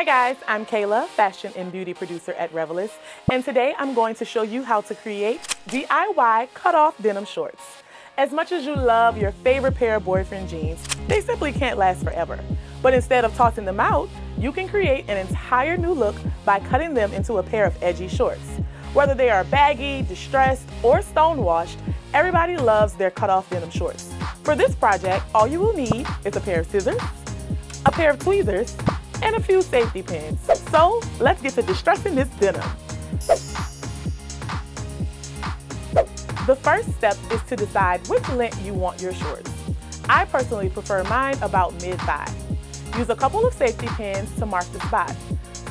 Hi guys, I'm Kayla, fashion and beauty producer at Revelist, and today I'm going to show you how to create DIY cutoff denim shorts. As much as you love your favorite pair of boyfriend jeans, they simply can't last forever. But instead of tossing them out, you can create an entire new look by cutting them into a pair of edgy shorts. Whether they are baggy, distressed, or stonewashed, everybody loves their cutoff denim shorts. For this project, all you will need is a pair of scissors, a pair of tweezers, and a few safety pins. So let's get to distressing this denim. The first step is to decide which length you want your shorts. I personally prefer mine about mid-thigh. Use a couple of safety pins to mark the spot.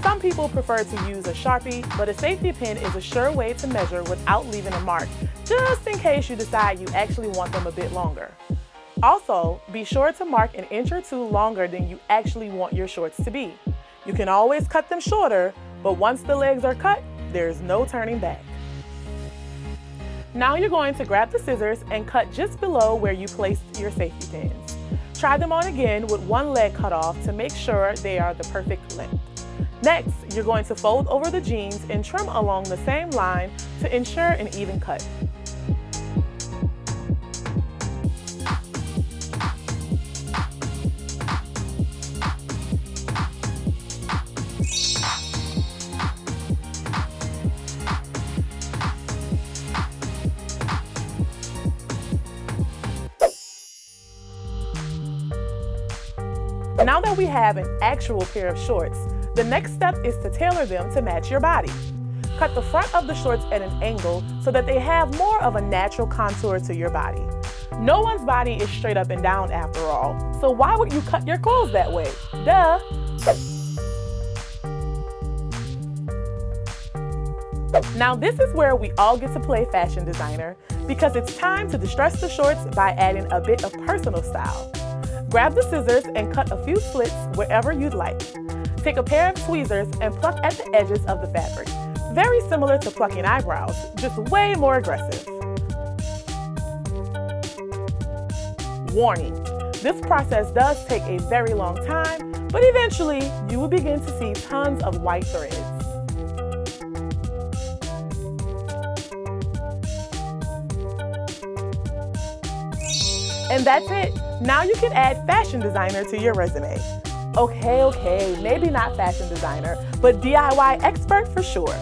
Some people prefer to use a Sharpie, but a safety pin is a sure way to measure without leaving a mark, just in case you decide you actually want them a bit longer. Also, be sure to mark an inch or two longer than you actually want your shorts to be. You can always cut them shorter, but once the legs are cut, there is no turning back. Now you're going to grab the scissors and cut just below where you placed your safety pins. Try them on again with one leg cut off to make sure they are the perfect length. Next, you're going to fold over the jeans and trim along the same line to ensure an even cut. Now that we have an actual pair of shorts, the next step is to tailor them to match your body. Cut the front of the shorts at an angle so that they have more of a natural contour to your body. No one's body is straight up and down after all, so why would you cut your clothes that way? Duh! Now this is where we all get to play fashion designer, because it's time to distress the shorts by adding a bit of personal style. Grab the scissors and cut a few slits wherever you'd like. Take a pair of tweezers and pluck at the edges of the fabric. Very similar to plucking eyebrows, just way more aggressive. Warning, this process does take a very long time, but eventually you will begin to see tons of white threads. And that's it. Now you can add fashion designer to your resume. Okay, maybe not fashion designer, but DIY expert for sure.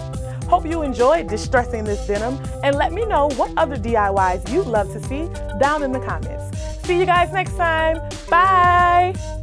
Hope you enjoyed distressing this denim, and let me know what other DIYs you'd love to see down in the comments. See you guys next time. Bye!